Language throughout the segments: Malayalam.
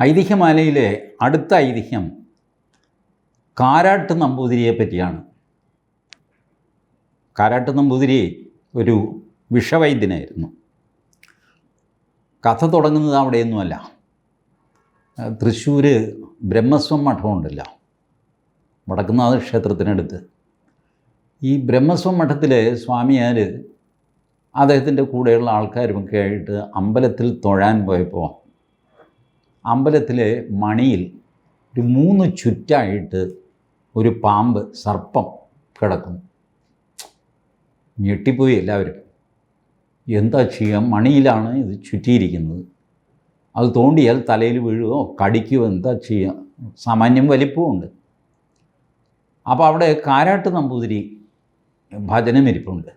ഐതിഹ്യമാലയിലെ അടുത്ത ഐതിഹ്യം കാരാട്ട് നമ്പൂതിരിയെ പറ്റിയാണ്. കാരാട്ട് നമ്പൂതിരി ഒരു വിഷവൈദ്യനായിരുന്നു. കഥ തുടങ്ങുന്നത് അവിടെയൊന്നുമല്ല. തൃശ്ശൂർ ബ്രഹ്മസ്വം മഠമുണ്ടല്ലോ, വടക്കുന്നാഥ ക്ഷേത്രത്തിനടുത്ത്. ഈ ബ്രഹ്മസ്വം മഠത്തിലെ സ്വാമിയാർ അദ്ദേഹത്തിൻ്റെ കൂടെയുള്ള ആൾക്കാരുമൊക്കെ ആയിട്ട് അമ്പലത്തിൽ തൊഴാൻ പോയപ്പോൾ അമ്പലത്തിലെ മണിയിൽ ഒരു 3 ചുറ്റായിട്ട് ഒരു പാമ്പ്, സർപ്പം കിടക്കുന്നു. ഞെട്ടിപ്പോയി എല്ലാവരും. എന്താ ചെയ്യുക? മണിയിലാണ് ഇത് ചുറ്റിയിരിക്കുന്നത്. അത് തോണ്ടിയാൽ തലയിൽ വീഴുകയോ കടിക്കുകയോ എന്താ ചെയ്യുക? സാമാന്യം വലിപ്പമുണ്ട്. അപ്പോൾ അവിടെ കാരാട്ട് നമ്പൂതിരി ഭജനമിരിപ്പുണ്ട്.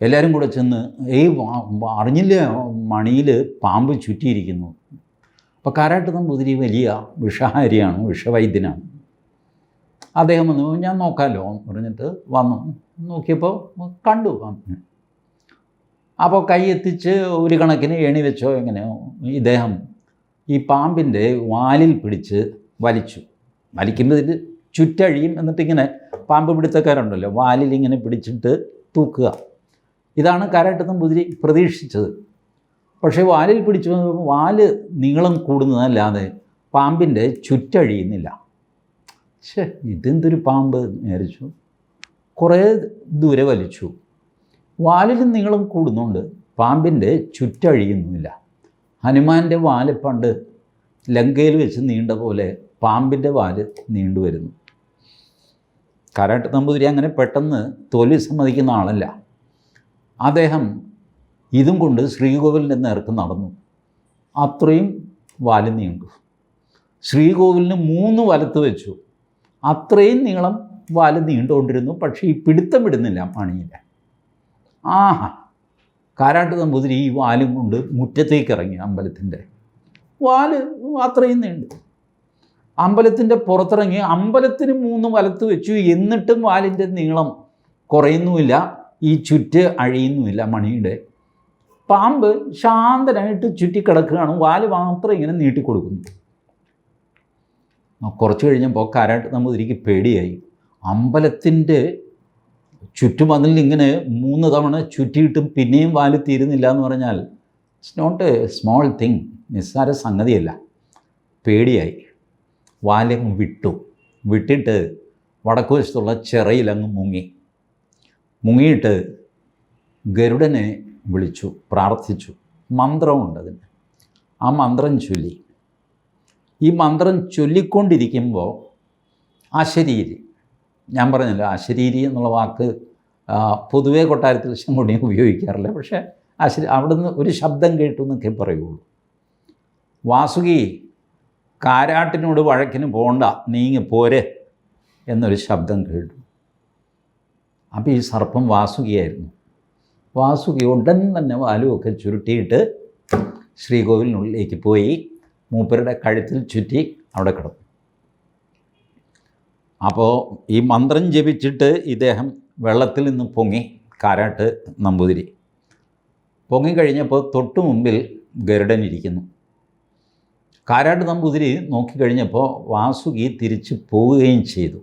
എല്ലാവരും കൂടെ ചെന്ന് അറിഞ്ഞില്ല മണിയിൽ പാമ്പ് ചുറ്റിയിരിക്കുന്നു. അപ്പോൾ കാരാട്ട് നമ്പൂതിരി വലിയ വിഷഹാരിയാണ്, വിഷവൈദ്യനാണ്. അദ്ദേഹം വന്നു, ഞാൻ നോക്കാമല്ലോ എന്ന് പറഞ്ഞിട്ട് വന്നു. നോക്കിയപ്പോൾ കണ്ടു. അപ്പോൾ കൈ എത്തിച്ച് ഒരു കണക്കിന് എണി വെച്ചോ എങ്ങനെയോ ഇദ്ദേഹം ഈ പാമ്പിൻ്റെ വാലിൽ പിടിച്ച് വലിച്ചു. വലിക്കുമ്പോൾ ഇത് ചുറ്റഴിയും. എന്നിട്ടിങ്ങനെ പാമ്പ് പിടുത്തക്കാരുണ്ടല്ലോ, വാലിൽ ഇങ്ങനെ പിടിച്ചിട്ട് തൂക്കുക. ഇതാണ് കാരാട്ട് നമ്പൂതിരി പ്രതീക്ഷിച്ചത്. പക്ഷേ വാലിൽ പിടിച്ചു വന്നപ്പോൾ വാല് നീളം കൂടുന്നതല്ലാതെ പാമ്പിൻ്റെ ചുറ്റഴിയുന്നില്ല. ഇതെന്തൊരു പാമ്പ് വിചാരിച്ചു. കുറേ ദൂരെ വലിച്ചു. വാലിൽ നീളം കൂടുന്നുണ്ട്, പാമ്പിൻ്റെ ചുറ്റഴിയുന്നുമില്ല. ഹനുമാൻ്റെ വാല് പണ്ട് ലങ്കയിൽ വെച്ച് നീണ്ട പോലെ പാമ്പിൻ്റെ വാല് നീണ്ടുവരുന്നു. കാരാട്ട് നമ്പൂതിരി അങ്ങനെ പെട്ടെന്ന് തോൽവി സമ്മതിക്കുന്ന ആളല്ല. അദ്ദേഹം ഇതും കൊണ്ട് ശ്രീകോവിലിൻ്റെ നേർക്ക് നടന്നു. അത്രയും വാല് നീണ്ടു. ശ്രീകോവിലിന് 3 വലത്ത് വെച്ചു. അത്രയും നീളം വാല് നീണ്ടുകൊണ്ടിരുന്നു. പക്ഷേ ഈ പിടുത്തം വിടുന്നില്ല മണിയില്ല. കാരാട്ട് നമ്പൂതിരി ഈ വാലും കൊണ്ട് മുറ്റത്തേക്ക് ഇറങ്ങി. അമ്പലത്തിൻ്റെ വാല് അത്രയും നീണ്ടു. അമ്പലത്തിൻ്റെ പുറത്തിറങ്ങി അമ്പലത്തിന് 3 വലത്ത് വെച്ചു. എന്നിട്ടും വാലിൻ്റെ നീളം കുറയുന്നുമില്ല, ഈ ചുറ്റ് അഴിയുന്നുമില്ല. മണിയുടെ പാമ്പ് ശാന്തനായിട്ട് ചുറ്റിക്കിടക്കുകയാണ്. വാല് മാത്രം ഇങ്ങനെ നീട്ടിക്കൊടുക്കുന്നു. കുറച്ച് കഴിഞ്ഞപ്പോൾ കാരാട്ട് നമ്പൂതിരിക്ക് പേടിയായി. അമ്പലത്തിൻ്റെ ചുറ്റുമതിലിൽ ഇങ്ങനെ 3 തവണ ചുറ്റിയിട്ടും പിന്നെയും വാല് തീരുന്നില്ല എന്ന് പറഞ്ഞാൽ it's not a small thing, നിസ്സാര സംഗതിയല്ല. പേടിയായി. വാലങ്ങ് വിട്ടിട്ട് വടക്കുവശത്തുള്ള ചിറയിലങ്ങ് മുങ്ങിയിട്ട് ഗരുഡനെ വിളിച്ചു, പ്രാർത്ഥിച്ചു. മന്ത്രമുണ്ട് അതിന്. ആ മന്ത്രം ചൊല്ലി. ഈ മന്ത്രം ചൊല്ലിക്കൊണ്ടിരിക്കുമ്പോൾ അശരീരി, ഞാൻ പറഞ്ഞല്ലോ അശരീരി എന്നുള്ള വാക്ക് പൊതുവേ കൊട്ടാരത്തിൽ ശങ്കുണ്ണി ഉപയോഗിക്കാറില്ല. പക്ഷേ അവിടുന്ന് ഒരു ശബ്ദം കേട്ടു എന്നൊക്കെ പറയുള്ളൂ. വാസുകി, കാരാട്ടിനോട് വഴക്കിന് പോകണ്ട, നീങ്ങി പോരെ എന്നൊരു ശബ്ദം കേട്ടു. അപ്പോൾ ഈ സർപ്പം വാസുകിയായിരുന്നു. വാസുകി ഉടൻ തന്നെ വാലുമൊക്കെ ചുരുട്ടിയിട്ട് ശ്രീകോവിലിനുള്ളിലേക്ക് പോയി മൂപ്പരുടെ കഴുത്തിൽ ചുറ്റി അവിടെ കിടന്നു. അപ്പോൾ ഈ മന്ത്രം ജപിച്ചിട്ട് ഇദ്ദേഹം വെള്ളത്തിൽ നിന്ന് പൊങ്ങി. കാരാട്ട് നമ്പൂതിരി പൊങ്ങിക്കഴിഞ്ഞപ്പോൾ തൊട്ടു മുമ്പിൽ ഗരുഡൻ ഇരിക്കുന്നു. കാരാട്ട് നമ്പൂതിരി നോക്കിക്കഴിഞ്ഞപ്പോൾ വാസുകി തിരിച്ച് പോവുകയും ചെയ്തു.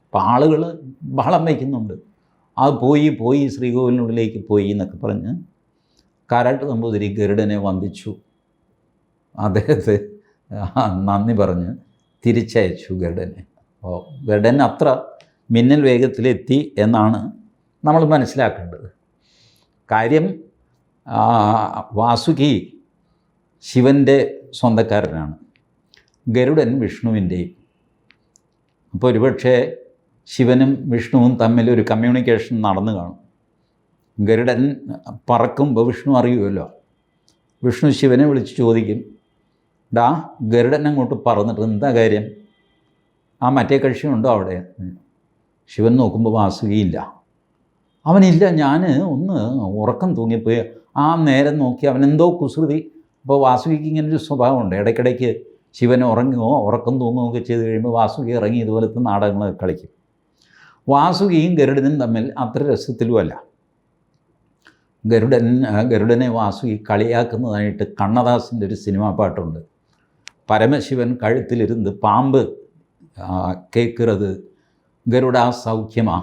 അപ്പോൾ ആളുകൾ ബഹളം വയ്ക്കുന്നുണ്ട്. അത് പോയി ശ്രീകോവിലിനുള്ളിലേക്ക് പോയി എന്നൊക്കെ പറഞ്ഞ് കാരാട്ട് നമ്പൂതിരി ഗരുഡനെ വന്ദിച്ചു. അദ്ദേഹത്തെ നന്ദി പറഞ്ഞ് തിരിച്ചയച്ചു ഗരുഡനെ. അപ്പോൾ ഗരുഡൻ അത്ര മിന്നൽ വേഗത്തിലെത്തി എന്നാണ് നമ്മൾ മനസ്സിലാക്കേണ്ടത്. കാര്യം വാസുകി ശിവൻ്റെ സ്വന്തക്കാരനാണ്, ഗരുഡൻ വിഷ്ണുവിൻ്റെയും. അപ്പോൾ ഒരുപക്ഷെ ശിവനും വിഷ്ണുവും തമ്മിൽ ഒരു കമ്മ്യൂണിക്കേഷൻ നടന്നു കാണും. ഗരുഡൻ പറക്കുമ്പോൾ വിഷ്ണു അറിയുമല്ലോ. വിഷ്ണു ശിവനെ വിളിച്ച് ചോദിക്കും, ഡാ ഗരുഡൻ അങ്ങോട്ട് പറന്നിട്ട് എന്താ കാര്യം? ആ മറ്റേ കക്ഷിയുണ്ടോ അവിടെ? ശിവൻ നോക്കുമ്പോൾ വാസുകിയില്ല. അവനില്ല, ഞാൻ ഒന്ന് ഉറക്കം തൂങ്ങിപ്പോയി. ആ നേരം നോക്കി അവനെന്തോ കുസൃതി. അപ്പോൾ വാസുകിക്ക് ഇങ്ങനൊരു സ്വഭാവമുണ്ട്. ഇടയ്ക്കിടയ്ക്ക് ശിവൻ ഉറങ്ങുകയോ ഉറക്കം തൂങ്ങുകയൊക്കെ ചെയ്ത് കഴിയുമ്പോൾ വാസുകി ഇറങ്ങി ഇതുപോലത്തെ നാടകങ്ങളൊക്കെ കളിക്കും. വാസുകിയും ഗരുഡനും തമ്മിൽ അത്ര രസത്തിലുമല്ല. ഗരുഡനെ വാസുകി കളിയാക്കുന്നതായിട്ട് കണ്ണദാസിൻ്റെ ഒരു സിനിമാ പാട്ടുണ്ട്. പരമശിവൻ കഴുത്തിലിരുന്ന് പാമ്പ് കേൾക്കുന്നത് ഗരുഡ സൗഖ്യമാ.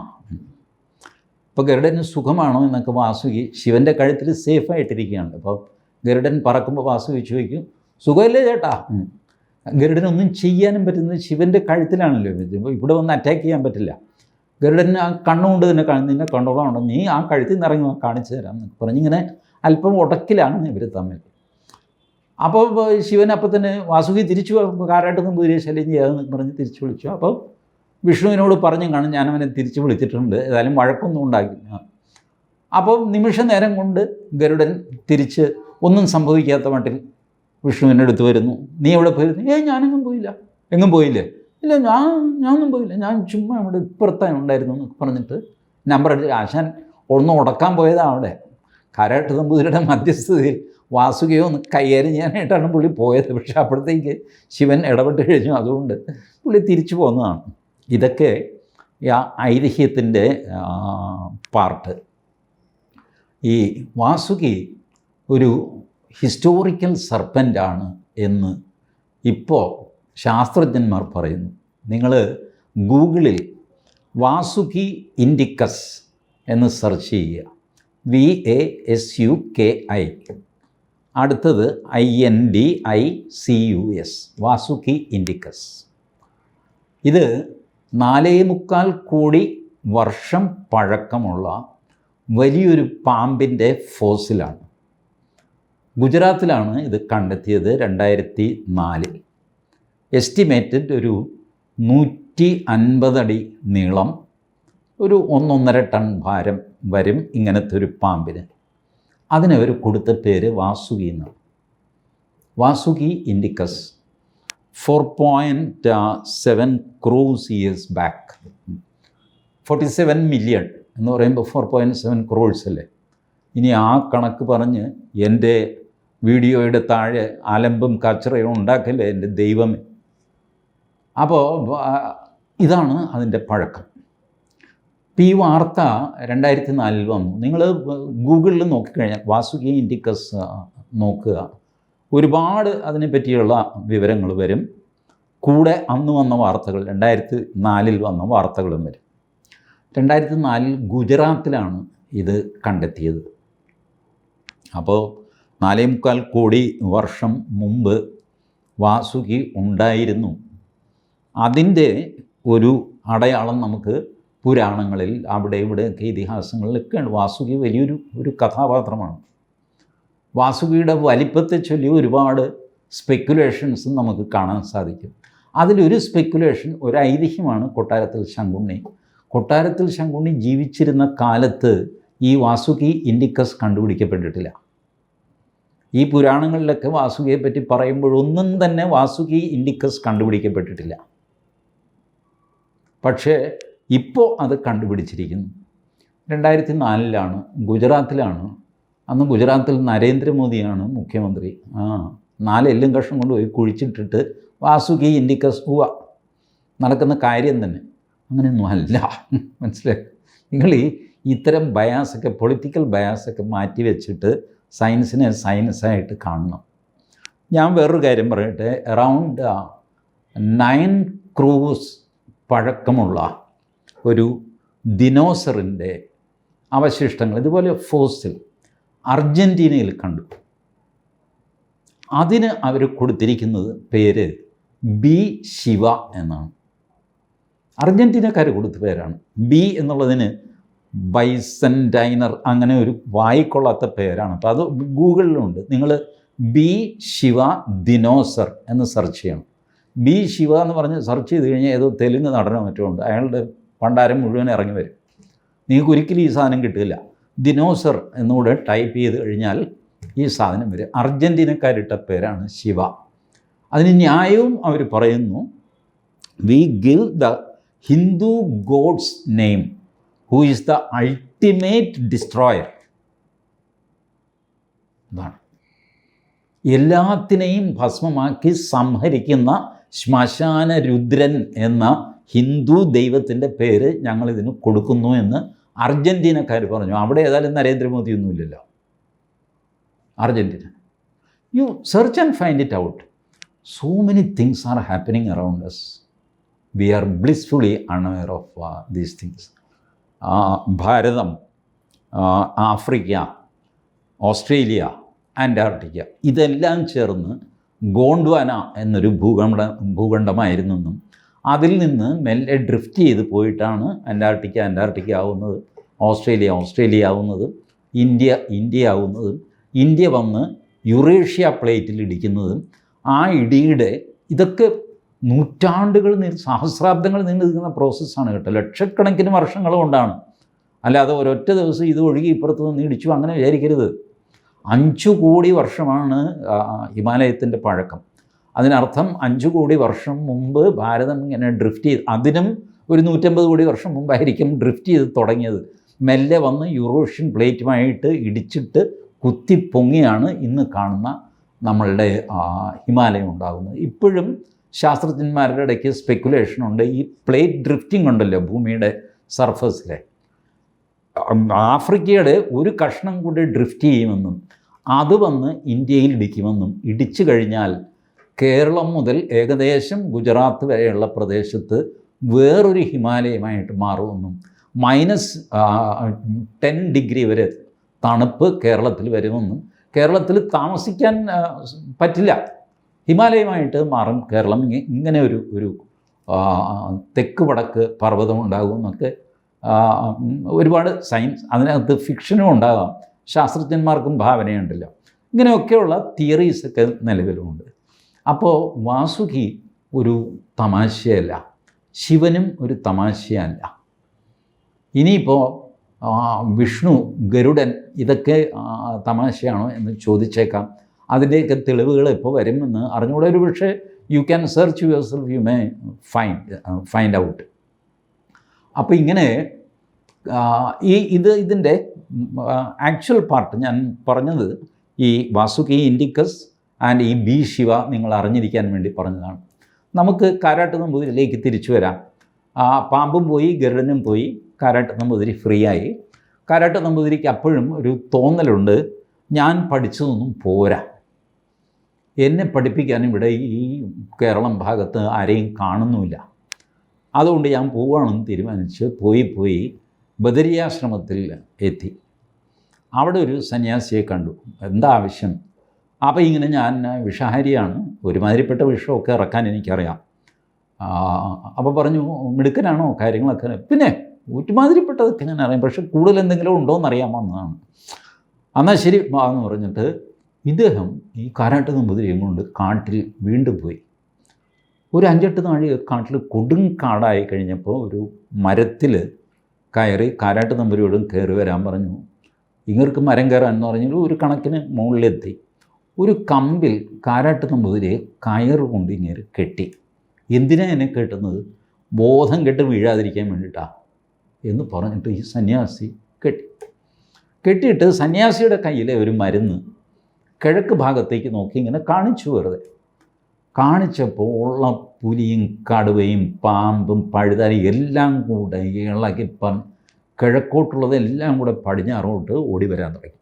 ഇപ്പോൾ ഗരുഡന് സുഖമാണോ എന്നൊക്കെ വാസുകി ശിവൻ്റെ കഴുത്തിൽ സേഫായിട്ടിരിക്കുകയാണ്. അപ്പോൾ ഗരുഡൻ പറക്കുമ്പോൾ വാസുകി ചോദിക്കും, സുഖമല്ലേ ചേട്ടാ? ഗരുഡനൊന്നും ചെയ്യാനും പറ്റുന്നത് ശിവൻ്റെ കഴുത്തിലാണല്ലോ. ഇവിടെ വന്ന് അറ്റാക്ക് ചെയ്യാൻ പറ്റില്ല. ഗരുഡൻ ആ കണ്ണുകൊണ്ട് തന്നെ നിന്നെ കണ്ടോളാണോ, നീ ആ കഴുത്തിൽ നിന്ന് ഇറങ്ങി കാണിച്ചു തരാം എന്നൊക്കെ പറഞ്ഞിങ്ങനെ അല്പം ഉടക്കിലാണ് ഇവർ തമ്മിൽ. അപ്പോൾ ശിവൻ അപ്പം തന്നെ വാസുകി തിരിച്ചു കാരാട്ടൊന്നും കുതിരയെ ശല്യം ചെയ്യാതെന്ന് പറഞ്ഞ് തിരിച്ചു വിളിച്ചു. അപ്പോൾ വിഷ്ണുവിനോട് പറഞ്ഞു കാണും, ഞാനവനെ തിരിച്ചു വിളിച്ചിട്ടുണ്ട്, ഏതായാലും വഴക്കൊന്നും ഉണ്ടാക്കില്ല. അപ്പോൾ നിമിഷ നേരം കൊണ്ട് ഗരുഡൻ തിരിച്ച് ഒന്നും സംഭവിക്കാത്ത മട്ടിൽ വിഷ്ണുവിൻ്റെ അടുത്ത് വരുന്നു. നീ എവിടെ പോയിരുന്നു? ഞാനെങ്ങും പോയില്ല. എങ്ങും പോയില്ലേ? ഇല്ല, ഞാനൊന്നും പോയില്ല, ഞാൻ ചുമ്മാ ഇവിടെ ഇപ്പുറത്താണ് ഉണ്ടായിരുന്നു എന്നൊക്കെ പറഞ്ഞിട്ട് നമ്പർ അടിച്ച് ആശാൻ ഒന്ന് ഉടക്കാൻ പോയതാണ് അവിടെ. കാരാട്ട് നമ്പൂതിരിയുടെ മധ്യസ്ഥതയിൽ വാസുകിയോ ഒന്ന് കൈകാര്യം ചെയ്യാനായിട്ടാണ് പുള്ളി പോയത്. പക്ഷേ അപ്പോഴത്തേക്ക് ശിവൻ ഇടപെട്ട് കഴിഞ്ഞു. അതുകൊണ്ട് പുള്ളി തിരിച്ചു പോകുന്നതാണ്. ഇതൊക്കെ ആ ഐതിഹ്യത്തിൻ്റെ പാർട്ട്. ഈ വാസുകി ഒരു ഹിസ്റ്റോറിക്കൽ സർപ്പൻ്റാണ് എന്ന് ഇപ്പോൾ ശാസ്ത്രജ്ഞന്മാർ പറയുന്നു. നിങ്ങൾ ഗൂഗിളിൽ വാസുകി ഇൻഡിക്കസ് എന്ന് സെർച്ച് ചെയ്യുക. VASUKI, അടുത്തത് INDICUS, വാസുകി ഇൻഡിക്കസ്. ഇത് 4.25 കോടി വർഷം പഴക്കമുള്ള വലിയൊരു പാമ്പിൻ്റെ ഫോസിലാണ്. ഗുജറാത്തിലാണ് ഇത് കണ്ടെത്തിയത് 2004. എസ്റ്റിമേറ്റഡ് ഒരു 150 അടി നീളം, ഒരു 1.5 ടൺ ഭാരം വരും ഇങ്ങനത്തെ ഒരു പാമ്പിന്. അതിനവർ കൊടുത്ത പേര് വാസുകി എന്നാണ്. Vasuki indicus 4.7 crores years back. 47 million എന്ന് പറയുമ്പോൾ 4.7 crores അല്ലേ? ഇനി ആ കണക്ക് പറഞ്ഞ് എൻ്റെ വീഡിയോയുടെ താഴെ അലമ്പും കച്ചറയും ഉണ്ടാക്കില്ലേ എൻ്റെ ദൈവമേ. അപ്പോൾ ഇതാണ് അതിൻ്റെ പഴക്കം. ഇപ്പോൾ ഈ വാർത്ത 2004 വന്നു. നിങ്ങൾ ഗൂഗിളിൽ നോക്കിക്കഴിഞ്ഞാൽ വാസുകി ഇൻഡിക്കസ് നോക്കുക, ഒരുപാട് അതിനെപ്പറ്റിയുള്ള വിവരങ്ങൾ വരും. കൂടെ അന്ന് വന്ന വാർത്തകൾ, 2004 വന്ന വാർത്തകളും വരും. 2004 ഗുജറാത്തിലാണ് ഇത് കണ്ടെത്തിയത്. അപ്പോൾ 4.25 കോടി വർഷം മുമ്പ് വാസുകി ഉണ്ടായിരുന്നു. അതിൻ്റെ ഒരു അടയാളം നമുക്ക് പുരാണങ്ങളിൽ അവിടെ ഇവിടെയൊക്കെ ഇതിഹാസങ്ങളിലൊക്കെ ഉണ്ട്. വാസുകി വലിയൊരു കഥാപാത്രമാണ്. വാസുകിയുടെ വലിപ്പത്തെ ചൊല്ലി ഒരുപാട് സ്പെക്കുലേഷൻസ് നമുക്ക് കാണാൻ സാധിക്കും. അതിലൊരു സ്പെക്കുലേഷൻ, ഒരു ഐതിഹ്യമാണ് കൊട്ടാരത്തിൽ ശങ്കുണ്ണി. കൊട്ടാരത്തിൽ ശങ്കുണ്ണി ജീവിച്ചിരുന്ന കാലത്ത് ഈ വാസുകി ഇൻഡിക്കസ് കണ്ടുപിടിക്കപ്പെട്ടിട്ടില്ല. ഈ പുരാണങ്ങളിലൊക്കെ വാസുകിയെ പറ്റി പറയുമ്പോഴൊന്നും തന്നെ വാസുകി ഇൻഡിക്കസ് കണ്ടുപിടിക്കപ്പെട്ടിട്ടില്ല. പക്ഷേ ഇപ്പോൾ അത് കണ്ടുപിടിച്ചിരിക്കുന്നു. 2004 ഗുജറാത്തിലാണ്. അന്ന് ഗുജറാത്തിൽ നരേന്ദ്രമോദിയാണ് മുഖ്യമന്ത്രി. 4 എല്ലും കഷ്ണം കൊണ്ടുപോയി കുഴിച്ചിട്ടിട്ട് വാസുകി ഇൻഡിക്കസ് നടക്കുന്ന കാര്യം തന്നെ അങ്ങനെയൊന്നും അല്ല. മനസ്സിലായി? നിങ്ങൾ ഇത്തരം ബയാസൊക്കെ, പൊളിറ്റിക്കൽ ബയാസൊക്കെ മാറ്റി വെച്ചിട്ട് സയൻസിനെ സയൻസായിട്ട് കാണണം. ഞാൻ വേറൊരു കാര്യം പറയട്ടെ. അറൗണ്ട് 9 crores പഴക്കമുള്ള ഒരു ദിനോസറിൻ്റെ അവശിഷ്ടങ്ങൾ ഇതുപോലെ ഫോസിൽ അർജൻറ്റീനയിൽ കണ്ടു. അതിന് അവർ കൊടുത്തിരിക്കുന്നത് പേര് ബി ശിവ എന്നാണ്. അർജൻറ്റീനക്കാർ കൊടുത്ത പേരാണ്. ബി എന്നുള്ളതിന് ബൈസൻറ്റൈനർ, അങ്ങനെ ഒരു വായിക്കൊള്ളാത്ത പേരാണ്. അപ്പോൾ അത് ഗൂഗിളിലുണ്ട്. നിങ്ങൾ ബി ശിവ ദിനോസർ എന്ന് സെർച്ച് ചെയ്യണം. ബി ശിവ എന്ന് പറഞ്ഞ് സെർച്ച് ചെയ്ത് കഴിഞ്ഞാൽ ഏതോ തെലുങ്ക് നടനോ മറ്റോ ഉണ്ട്, അയാളുടെ പണ്ടാരം മുഴുവൻ ഇറങ്ങി വരും. നിങ്ങൾക്ക് ഒരിക്കലും ഈ സാധനം കിട്ടില്ല. ദിനോസർ എന്നുകൂടെ ടൈപ്പ് ചെയ്ത് കഴിഞ്ഞാൽ ഈ സാധനം വരും. അർജൻറ്റീനക്കാരിട്ട പേരാണ് ശിവ. അതിന് ന്യായവും അവർ പറയുന്നു, we give the Hindu gods name who is the ultimate destroyer. അതാണ് എല്ലാത്തിനെയും ഭസ്മമാക്കി സംഹരിക്കുന്ന ശ്മശാന രുദ്രൻ എന്ന ഹിന്ദു ദൈവത്തിൻ്റെ പേര് ഞങ്ങളിതിന് കൊടുക്കുന്നു എന്ന് അർജൻറ്റീനക്കാർ പറഞ്ഞു. അവിടെ ഏതായാലും നരേന്ദ്രമോദിയൊന്നുമില്ലല്ലോ. Argentina, you search and find it out. So many things are happening around us. We are blissfully unaware of these things. Bharatam, Africa, Australia, Antarctica ഇതെല്ലാം ചേർന്ന് ഗോണ്ട്വാന എന്നൊരു ഭൂഖണ്ഡമായിരുന്നെന്നും അതിൽ നിന്ന് മെല്ലെ ഡ്രിഫ്റ്റ് ചെയ്ത് പോയിട്ടാണ് അന്റാർട്ടിക്ക ആവുന്നത്, ഓസ്ട്രേലിയ ആവുന്നതും ഇന്ത്യ ആവുന്നതും ഇന്ത്യ വന്ന് യുറേഷ്യ പ്ലേറ്റിൽ ഇടിക്കുന്നതും ആ ഇടിയുടെ ഇതൊക്കെ നൂറ്റാണ്ടുകൾ സഹസ്രാബ്ദങ്ങൾ നീണ്ടു നിൽക്കുന്ന പ്രോസസ്സാണ് കേട്ടോ. ലക്ഷക്കണക്കിന് വർഷങ്ങൾ കൊണ്ടാണ്. അല്ലാതെ ഒരൊറ്റ ദിവസം ഇത് ഒഴുകി ഇപ്പുറത്ത് നിന്ന് ഇടിച്ചു അങ്ങനെ വിചാരിക്കരുത്. 5 കോടി വർഷമാണ് ഹിമാലയത്തിൻ്റെ പഴക്കം. അതിനർത്ഥം 5 കോടി വർഷം മുമ്പ് ഭാരതം ഇങ്ങനെ ഡ്രിഫ്റ്റ് ചെയ്ത്, അതിനും ഒരു 150 കോടി വർഷം മുമ്പായിരിക്കും ഡ്രിഫ്റ്റ് ചെയ്ത് തുടങ്ങിയത്. മെല്ലെ വന്ന് യൂറോഷ്യൻ പ്ലേറ്റുമായിട്ട് ഇടിച്ചിട്ട് കുത്തിപ്പൊങ്ങിയാണ് ഇന്ന് കാണുന്ന നമ്മളുടെ ഹിമാലയം ഉണ്ടാകുന്നത്. ഇപ്പോഴും ശാസ്ത്രജ്ഞന്മാരുടെ ഇടയ്ക്ക് സ്പെക്കുലേഷനുണ്ട്, ഈ പ്ലേറ്റ് ഡ്രിഫ്റ്റിംഗ് ഉണ്ടല്ലോ ഭൂമിയുടെ സർഫസിലെ, ആഫ്രിക്കയുടെ ഒരു കഷ്ണം കൂടി ഡ്രിഫ്റ്റ് ചെയ്യുമെന്നും അത് വന്ന് ഇന്ത്യയിൽ ഇടിക്കുമെന്നും, ഇടിച്ചു കഴിഞ്ഞാൽ കേരളം മുതൽ ഏകദേശം ഗുജറാത്ത് വരെയുള്ള പ്രദേശത്ത് വേറൊരു ഹിമാലയമായിട്ട് മാറുമെന്നും, -10 ഡിഗ്രി വരെ തണുപ്പ് കേരളത്തിൽ വരുമെന്നും, കേരളത്തിൽ താമസിക്കാൻ പറ്റില്ല, ഹിമാലയമായിട്ട് മാറും കേരളം, ഇങ്ങനെ ഒരു തെക്ക് വടക്ക് പർവ്വതം ഉണ്ടാകുമെന്നൊക്കെ ഒരുപാട് സയൻസ്, അതിനകത്ത് ഫിക്ഷനും ഉണ്ടാകാം, ശാസ്ത്രജ്ഞന്മാർക്കും ഭാവനയുണ്ടല്ലോ. ഇങ്ങനെയൊക്കെയുള്ള തിയറീസൊക്കെ നിലവിലുമുണ്ട്. അപ്പോൾ വാസുകി ഒരു തമാശയല്ല, ശിവനും ഒരു തമാശയല്ല. ഇനിയിപ്പോൾ വിഷ്ണു, ഗരുഡൻ ഇതൊക്കെ തമാശയാണോ എന്ന് ചോദിച്ചേക്കാം. അതിൻ്റെയൊക്കെ തെളിവുകൾ ഇപ്പോൾ വരുമെന്ന് അറിഞ്ഞുകൂടെ. ഒരു പക്ഷേ you can search your self, you may find out. അപ്പോൾ ഇങ്ങനെ ഇതിൻ്റെ ആക്ച്വൽ പാർട്ട് ഞാൻ പറഞ്ഞത് ഈ വാസുകി ഇൻഡിക്കസ് ആൻഡ് ഈ ബി ശിവ നിങ്ങൾ അറിഞ്ഞിരിക്കാൻ വേണ്ടി പറഞ്ഞതാണ്. നമുക്ക് കാരാട്ട് നമ്പൂതിരിയിലേക്ക് തിരിച്ചു വരാം. പാമ്പും പോയി, ഗരുഡനും പോയി, കാരാട്ട് നമ്പൂതിരി ഫ്രീ ആയി. കാരാട്ട് നമ്പൂതിരിക്ക് അപ്പോഴും ഒരു തോന്നലുണ്ട്, ഞാൻ പഠിച്ചതൊന്നും പോരാ, എന്നെ പഠിപ്പിക്കാൻ ഇവിടെ ഈ കേരളം ഭാഗത്ത് ആരെയും കാണുന്നുമില്ല, അതുകൊണ്ട് ഞാൻ പോവുകയാണെന്ന് തീരുമാനിച്ച് പോയി ബദരിയാശ്രമത്തിൽ എത്തി. അവിടെ ഒരു സന്യാസിയെ കണ്ടു. എന്താ ആവശ്യം? അപ്പോൾ ഇങ്ങനെ ഞാൻ വിഷഹാരിയാണ്, ഒരുമാതിരിപ്പെട്ട വിഷമൊക്കെ ഇറക്കാൻ എനിക്കറിയാം. അപ്പോൾ പറഞ്ഞു, മിടുക്കനാണോ കാര്യങ്ങളൊക്കെ? പിന്നെ ഒരുമാതിരിപ്പെട്ടതൊക്കെ ഞാൻ അറിയാം, പക്ഷെ കൂടുതൽ എന്തെങ്കിലും ഉണ്ടോയെന്ന് അറിയാമെന്നതാണ്. എന്നാൽ ശരി എന്ന് പറഞ്ഞിട്ട് ഇദ്ദേഹം ഈ കാരാട്ട് നമ്പൂതിരിയും കൊണ്ട് കാട്ടിൽ വീണ്ടും പോയി. ഒരു 5-8 നാഴി കാട്ടിൽ കൊടും കാടായി കഴിഞ്ഞപ്പോൾ ഒരു മരത്തിൽ കയറി കാരാട്ട് നമ്പൂതിരിയോടും കയറി വരാൻ പറഞ്ഞു. ഇങ്ങർക്ക് മരം കയറാൻ എന്ന് പറഞ്ഞാൽ ഒരു കണക്കിന് മുകളിലെത്തി. ഒരു കമ്പിൽ കാരാട്ട് നമ്പൂതിരിയെ കയറ് കൊണ്ട് ഇങ്ങനെ കെട്ടി. എന്തിനാ എന്നെ കെട്ടുന്നത്? ബോധം കെട്ട് വീഴാതിരിക്കാൻ വേണ്ടിയിട്ടാണ് എന്ന് പറഞ്ഞിട്ട് ഈ സന്യാസി കെട്ടിയിട്ട് സന്യാസിയുടെ കയ്യിലെ ഒരു മരുന്ന് കിഴക്ക് ഭാഗത്തേക്ക് നോക്കി ഇങ്ങനെ കാണിച്ചു. വെറുതെ കാണിച്ചപ്പോൾ ഉള്ള പുലിയും കടുവയും പാമ്പും പഴുതാരിയും എല്ലാം കൂടെ ഇളക്കി കിഴക്കോട്ടുള്ളതെല്ലാം കൂടെ പടിഞ്ഞാറോട്ട് ഓടി വരാൻ തുടങ്ങി.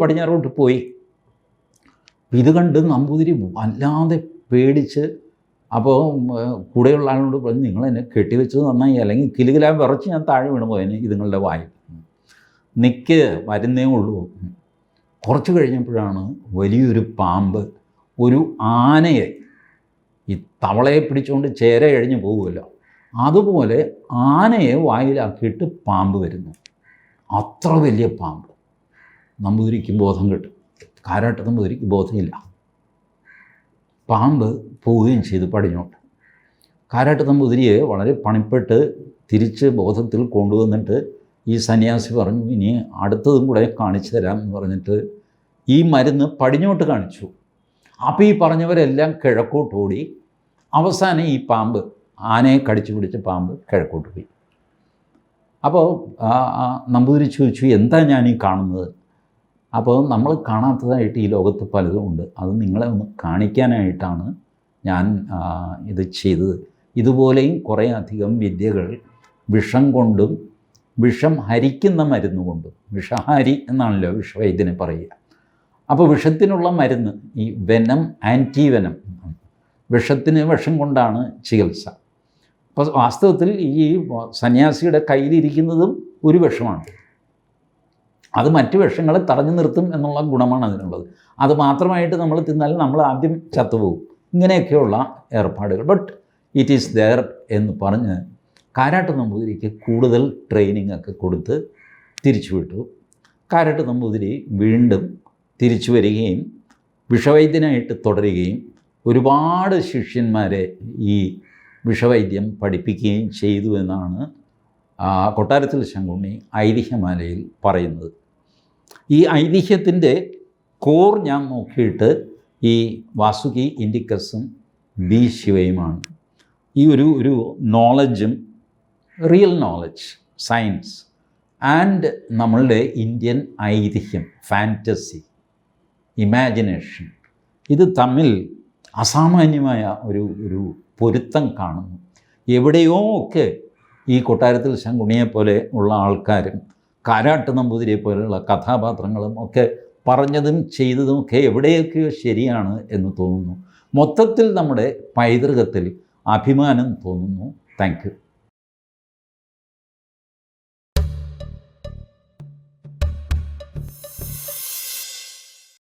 പടിഞ്ഞാറോട്ട് പോയി. ഇത് കണ്ട് നമ്പൂതിരി വല്ലാതെ പേടിച്ച്, അപ്പോൾ കൂടെയുള്ള ആളോട് പറഞ്ഞു, നിങ്ങളെന്നെ കെട്ടിവെച്ചത് നന്നായി, അല്ലെങ്കിൽ കിലുകിലാ വിറച്ച് ഞാൻ താഴെ വീണ് പോയതിന് ഇതുങ്ങളുടെ വായിൽ. നിൽക്ക്, വരുന്നേ ഉള്ളൂ. കുറച്ച് കഴിഞ്ഞപ്പോഴാണ് വലിയൊരു പാമ്പ് ഒരു ആനയെ, ഈ തവളയെ പിടിച്ചുകൊണ്ട് ചേര കഴിഞ്ഞ് പോകുമല്ലോ, അതുപോലെ ആനയെ വായിലാക്കിയിട്ട് പാമ്പ് വരുന്നു. അത്ര വലിയ പാമ്പ്. നമ്പൂതിരിക്ക് ബോധം കിട്ടും. കാരാട്ട് നമ്പൂതിരിക്ക് ബോധമില്ല. പാമ്പ് പോവുകയും ചെയ്തു പടിഞ്ഞോട്ട്. കാരാട്ട് നമ്പൂതിരിയെ വളരെ പണിപ്പെട്ട് തിരിച്ച് ബോധത്തിൽ കൊണ്ടുവന്നിട്ട് ഈ സന്യാസി പറഞ്ഞു, ഇനി അടുത്തതും കൂടെ കാണിച്ചു തരാം എന്ന് പറഞ്ഞിട്ട് ഈ മരുന്ന് പടിഞ്ഞോട്ട് കാണിച്ചു. അപ്പോൾ ഈ പറഞ്ഞവരെല്ലാം കിഴക്കോട്ട് ഓടി. അവസാനം ഈ പാമ്പ്, ആനയെ കടിച്ചു പിടിച്ച പാമ്പ് കിഴക്കോട്ട് പോയി. അപ്പോൾ നമ്പൂതിരി ചോദിച്ചു, എന്താ ഞാൻ ഈ കാണുന്നത്? അപ്പോൾ നമ്മൾ കാണാത്തതായിട്ട് ഈ ലോകത്ത് പലതും ഉണ്ട്, അത് നിങ്ങളെ ഒന്ന് കാണിക്കാനായിട്ടാണ് ഞാൻ ഇത് ചെയ്തത്. ഇതുപോലെയും കുറേ അധികം വിദ്യകൾ വിഷം കൊണ്ടും വിഷം ഹരിക്കുന്ന മരുന്ന് കൊണ്ടും, വിഷഹാരി എന്നാണല്ലോ വിഷവൈദ്യനെ പറയുക. അപ്പോൾ വിഷത്തിനുള്ള മരുന്ന്, ഈ വെനം, ആൻറ്റി വെനം, വിഷത്തിന് വിഷം കൊണ്ടാണ് ചികിത്സ. അപ്പോൾ വാസ്തവത്തിൽ ഈ സന്യാസിയുടെ കയ്യിലിരിക്കുന്നതും ഒരു വിഷമാണ്. അത് മറ്റ് വിഷങ്ങളെ തടഞ്ഞു നിർത്തും എന്നുള്ള ഗുണമാണ് അതിനുള്ളത്. അത് മാത്രമായിട്ട് നമ്മൾ തിന്നാൽ നമ്മൾ ആദ്യം ചത്തുപോകും. ഇങ്ങനെയൊക്കെയുള്ള ഏർപ്പാടുകൾ. ബട്ട് ഇറ്റ് ഈസ് ദെയർ എന്ന് പറഞ്ഞ് കാരാട്ട് നമ്പൂതിരിക്ക് കൂടുതൽ ട്രെയിനിങ് ഒക്കെ കൊടുത്ത് തിരിച്ചു വിട്ടു. കാരാട്ട് നമ്പൂതിരി വീണ്ടും തിരിച്ചു വരികയും വിഷവൈദ്യനായിട്ട് തുടരുകയും ഒരുപാട് ശിഷ്യന്മാരെ ഈ വിഷവൈദ്യം പഠിപ്പിക്കുകയും ചെയ്തു എന്നാണ് കൊട്ടാരത്തിൽ ശങ്കുണ്ണി ഐതിഹ്യമാലയിൽ പറയുന്നത്. ഈ ഐതിഹ്യത്തിൻ്റെ കോർ ഞാൻ നോക്കിയിട്ട് ഈ വാസുകി ഇൻഡിക്കസും ബി ശിവയുമാണ്. ഈ ഒരു നോളജും റിയൽ നോളജ്, സയൻസ് ആൻഡ് നമ്മളുടെ ഇന്ത്യൻ ഐതിഹ്യം, ഫാൻറ്റസി, ഇമാജിനേഷൻ, ഇത് തമ്മിൽ അസാമാന്യമായ ഒരു പൊരുത്തം കാണുന്നു. എവിടെയോ ഒക്കെ ഈ കൊട്ടാരത്തിൽ ശങ്കുണ്ണിയെപ്പോലെ ഉള്ള ആൾക്കാരും കാരാട്ട് നമ്പൂതിരിയെ പോലെയുള്ള കഥാപാത്രങ്ങളും ഒക്കെ പറഞ്ഞതും ചെയ്തതുമൊക്കെ എവിടെയൊക്കെയോ ശരിയാണ് എന്ന് തോന്നുന്നു. മൊത്തത്തിൽ നമ്മുടെ പൈതൃകത്തിൽ അഭിമാനം തോന്നുന്നു. Thank you.